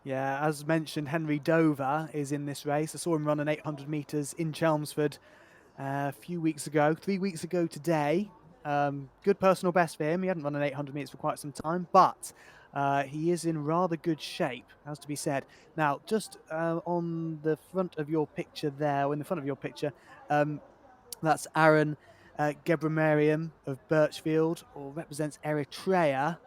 Yeah, as mentioned, Henry Dover is in this race. I saw him run an 800 metres in Chelmsford a few weeks ago, 3 weeks ago today. Good personal best for him. He hadn't run an 800 metres for quite some time, but he is in rather good shape, has to be said. Now, just on the front of your picture there, or in the front of your picture, that's Aaron Gebramariam of Birchfield, or represents Eritrea,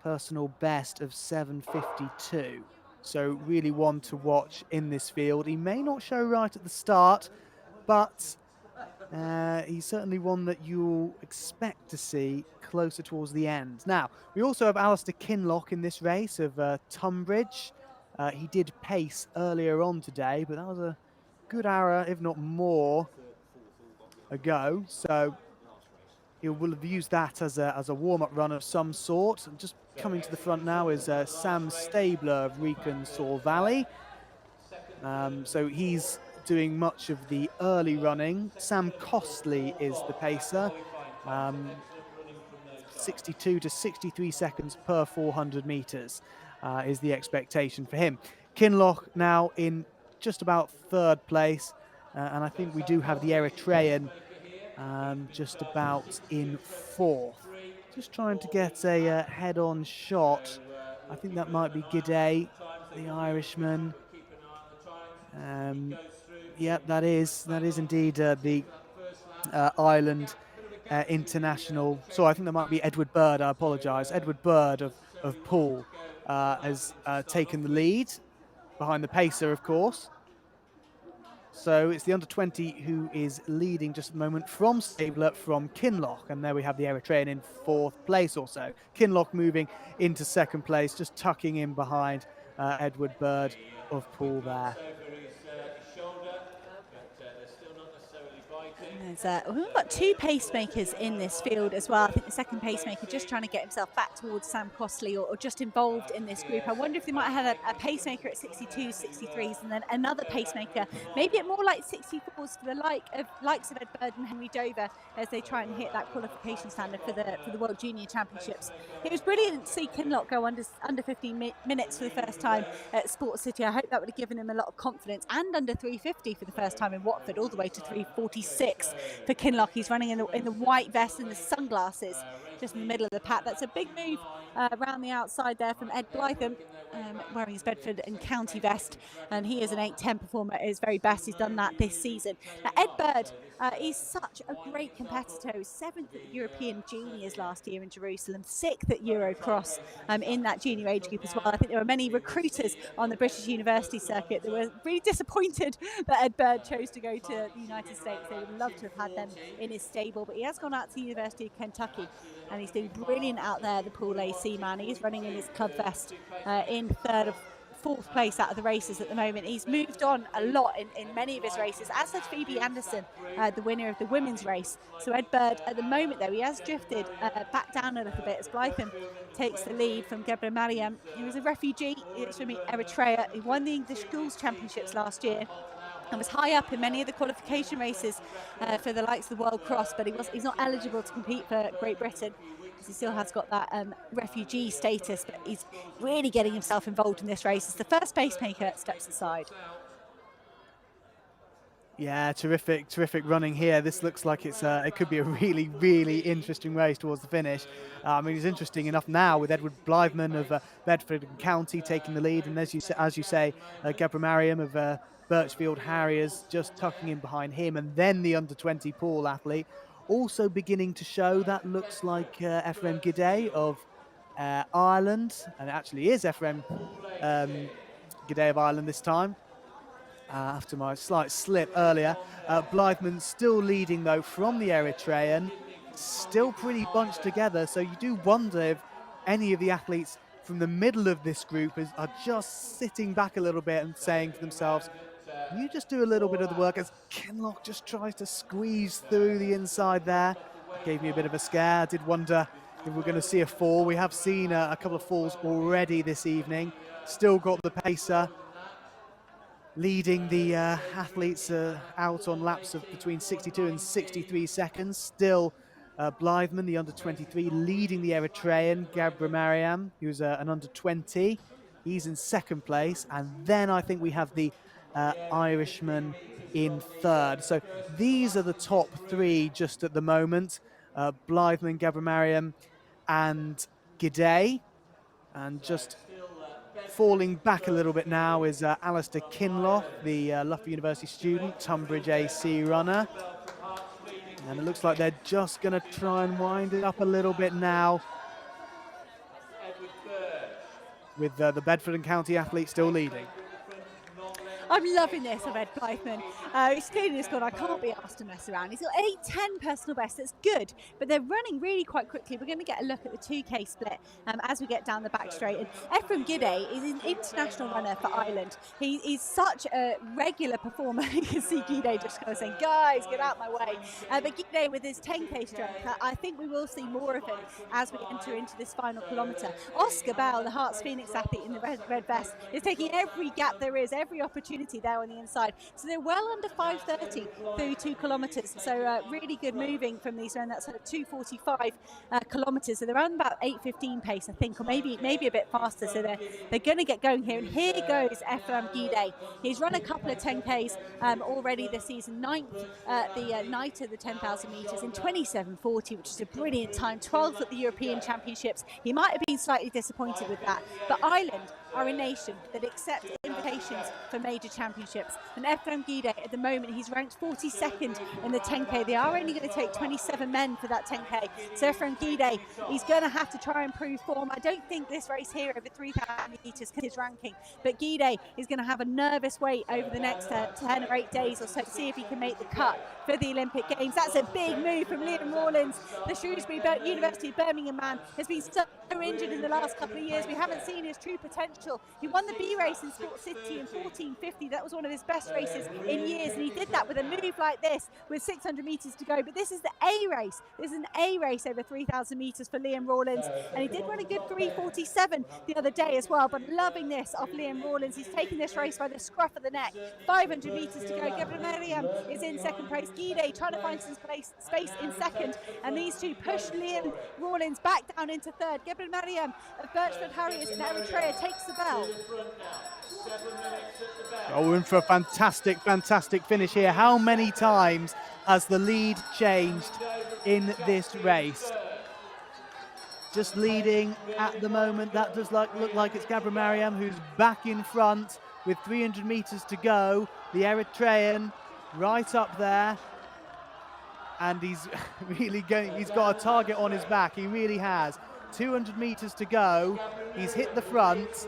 personal best of 7:52. So really one to watch in this field. He may not show right at the start, but he's certainly one that you'll expect to see closer towards the end. Now, we also have Alistair Kinloch in this race of Tunbridge. He did pace earlier on today, but that was a good hour, if not more, ago. So he will have used that as a warm-up run of some sort. And just coming to the front now is Sam Stabler of Wrekin Saw Valley. So he's doing much of the early running. Sam Costley is the pacer. 62 to 63 seconds per 400 metres is the expectation for him. Kinloch now in just about third place. And I think we do have the Eritrean just about in fourth. Just trying to get a head-on shot. I think that might be Gidey, the Irishman. Yeah, that is indeed the Ireland international. So I think that might be Edward Bird. I apologise. Edward Bird of Poole has taken the lead behind the pacer, of course. So it's the under-20 who is leading just at the moment from Stabler, from Kinloch. And there we have the Eritrean in fourth place or so. Kinloch moving into second place, just tucking in behind Edward Bird of Poole there. We've got two pacemakers in this field as well. I think the second pacemaker just trying to get himself back towards Sam Costley or just involved in this group. I wonder if they might have had a pacemaker at 62, 63s and then another pacemaker, maybe at more like 64s for the likes of Ed Bird and Henry Dover as they try and hit that qualification standard for the World Junior Championships. It was brilliant to see Kinloch go under 15 minutes for the first time at Sports City. I hope that would have given him a lot of confidence, and under 350 for the first time in Watford, all the way to 346 for Kinloch. He's running in the white vest and the sunglasses just in the middle of the pack. That's a big move around the outside there from Ed Blytham, wearing his Bedford and County vest, and he is an 8:10 performer at his very best. He's done that this season. Now, Ed Bird is such a great competitor. He was 7th at the European Juniors last year in Jerusalem, 6th at Eurocross in that junior age group as well. I think there were many recruiters on the British University circuit that were really disappointed that Ed Bird chose to go to the United States. They would love to have had them in his stable, but he has gone out to the University of Kentucky and he's doing brilliant out there, the Pool AC man. He's running in his club vest in fourth place out of the races at the moment. He's moved on a lot in many of his races, as has Phoebe Anderson, the winner of the women's race. So Ed Bird, at the moment though, he has drifted back down a little bit as Blytham takes the lead from Gebra Mariam. He was a refugee, it's from Eritrea. He won the English Schools Championships last year and was high up in many of the qualification races for the likes of the World Cross, but he's not eligible to compete for Great Britain because he still has got that refugee status, but he's really getting himself involved in this race as the first pacemaker steps aside. Yeah, terrific running here. This looks like it could be a really interesting race towards the finish. I mean, it's interesting enough now with Edward Blythman of Bedford and County taking the lead, and as you say, Gebra Mariam of Birchfield Harriers just tucking in behind him, and then the under-20 Poole athlete also beginning to show. That looks like Ephraim Gidey of Ireland, and it actually is Ephraim Gidey of Ireland this time. After my slight slip earlier. Blythman still leading though from the Eritrean, still pretty bunched together, so you do wonder if any of the athletes from the middle of this group are just sitting back a little bit and saying to themselves, you just do a little bit of the work, as Kinloch just tries to squeeze through the inside there. Gave me a bit of a scare. I did wonder if we're going to see a fall. We have seen a couple of falls already this evening. Still got the pacer leading the athletes out on laps of between 62 and 63 seconds. Still Blythman, the under-23, leading the Eritrean, Gebra Mariam, who's an under-20. He's in second place. And then I think we have the Irishman in third. So these are the top three just at the moment. Blytheman, Gabramariam and Gidey. And just falling back a little bit now is Alistair Kinloch, the Loughborough University student, Tunbridge AC runner. And it looks like they're just going to try and wind it up a little bit now, with the Bedford and County athlete still leading. I'm loving this of Ed Blytheman. He's clearly just gone, I can't be asked to mess around. He's got 8:10 personal best, that's good, but they're running really quite quickly. We're going to get a look at the 2K split as we get down the back straight. And Ephraim Gidey is an international runner for Ireland. He's such a regular performer. You can see Gidey just kind of saying, guys, get out my way. But Gidey with his 10K strength, I think we will see more of him as we enter into this final kilometre. Oscar Bell, the Hearts Phoenix athlete in the red vest, is taking every gap there is, every opportunity there on the inside. So they're well under 5:30 through 2 kilometres. So really good moving from these around that sort of 2:45 kilometres. So they're around about 8:15 pace, I think, or maybe a bit faster. So they're going to get going here. And here goes Ephraim Gidey. He's run a couple of 10Ks already this season. 9th at the night of the 10,000 metres in 27:40, which is a brilliant time. 12th at the European Championships. He might have been slightly disappointed with that, but Ireland are a nation that accept invitations for major championships. And Ephraim Gidey, at the moment, he's ranked 42nd in the 10K. They are only going to take 27 men for that 10K. So Ephraim Gidey, he's going to have to try and prove form. I don't think this race here over 3,000 metres his ranking, but Gidey is going to have a nervous wait over the next 10 or 8 days or so to see if he can make the cut for the Olympic Games. That's a big move from Liam Rawlins. The Shrewsbury University of Birmingham man has been so injured in the last couple of years. We haven't seen his true potential. He won the B race in Sport City in 14:50. That was one of his best races in years, and he did that with a move like this with 600 metres to go. But this is the A race. This is an A race over 3,000 metres for Liam Rawlins, and he did run a good 3:47 the other day as well. But loving this off Liam Rawlins. He's taking this race by the scruff of the neck. 500 metres to go. Gabramariam is in second place. Gidey trying to find some space in second, and these two push Liam Rawlins back down into third. Gabramariam of Birchford Harriers in Eritrea takes the bell. Oh, we're in for a fantastic finish here. How many times has the lead changed in this race? Just leading at the moment. That does look like it's Gabramariam who's back in front with 300 metres to go. The Eritrean right up there. And he's really going, he's got a target on his back. He really has. 200 metres to go. He's hit the front,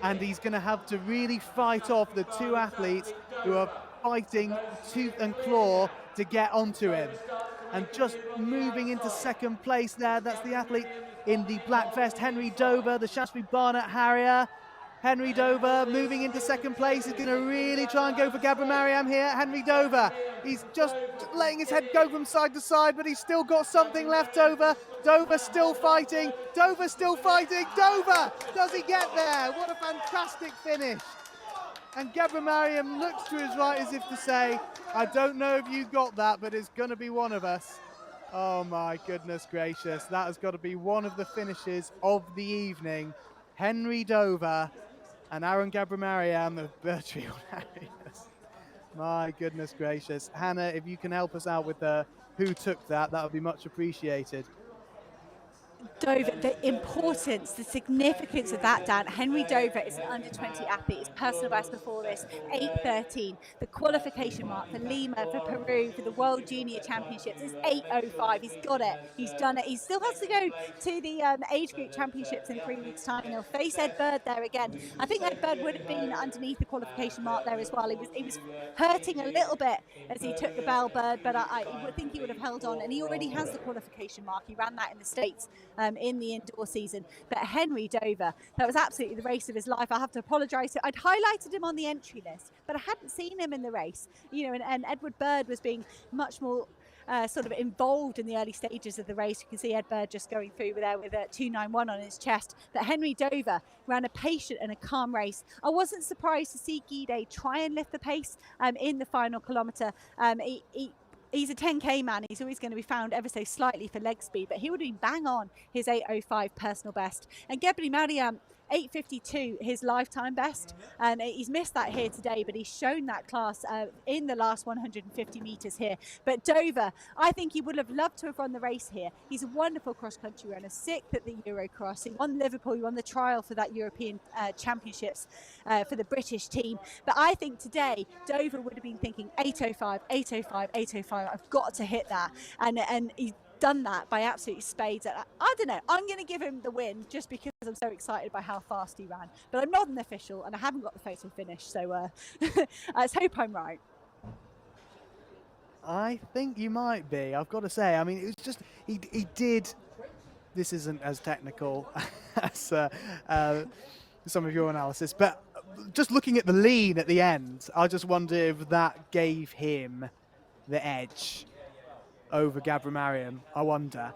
and he's going to have to really fight off the two athletes who are fighting tooth and claw to get onto him. And just moving into second place there, that's the athlete in the black vest, Henry Dover, the Shaftesbury Barnet Harrier. Henry Dover moving into second place. He's going to really try and go for Gabramariam here. Henry Dover, he's just letting his head go from side to side, but he's still got something left over. Dover still fighting. Dover still fighting. Dover, does he get there? What a fantastic finish. And Gabramariam looks to his right as if to say, I don't know if you got that, but it's going to be one of us. Oh my goodness gracious. That has got to be one of the finishes of the evening. Henry Dover and Aaron Gabramariam of Birchfield Harriers. My goodness gracious. Hannah, if you can help us out with who took that, that would be much appreciated. Dover, the importance, the significance of that, Dan. Henry Dover is an under-20 athlete. His personal best before this, 8:13. The qualification mark for Lima, for Peru, for the World Junior Championships is 8:05. He's got it. He's done it. He still has to go to the age group championships in 3 weeks' time. He'll face Ed Bird there again. I think Ed Bird would have been underneath the qualification mark there as well. He was hurting a little bit as he took the bell, Bird, but I would think he would have held on. And he already has the qualification mark. He ran that in the States in the indoor season. But Henry Dover, that was absolutely the race of his life. I have to apologise. I'd highlighted him on the entry list, but I hadn't seen him in the race. You know, and Edward Bird was being much more sort of involved in the early stages of the race. You can see Ed Bird just going through there with a 2:91 on his chest. But Henry Dover ran a patient and a calm race. I wasn't surprised to see Gidey try and lift the pace in the final kilometre. He's a 10K man. He's always going to be found ever so slightly for leg speed, but he would have been bang on his 8:05 personal best. And Gabramariam, 8:52, his lifetime best, and he's missed that here today, but he's shown that class in the last 150 metres here. But Dover, I think he would have loved to have run the race here. He's a wonderful cross-country runner, sixth at the Eurocross. He won Liverpool, he won the trial for that European Championships for the British team. But I think today, Dover would have been thinking 8:05, 8:05, 8:05, I've got to hit that. And he's done that by absolute spades. I don't know, I'm going to give him the win just because I'm so excited by how fast he ran. But I'm not an official and I haven't got the photo finish, so let's hope I'm right. I think you might be. I've got to say, I mean, it was just, he did, this isn't as technical as some of your analysis, but just looking at the lean at the end, I just wonder if that gave him the edge over Gabramarian. I wonder.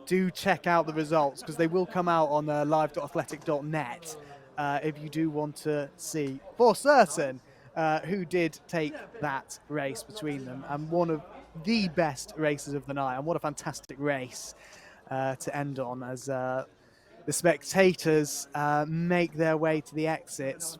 Do check out the results because they will come out on live.athletic.net if you do want to see for certain who did take that race between them, and one of the best races of the night, and what a fantastic race to end on as the spectators make their way to the exits.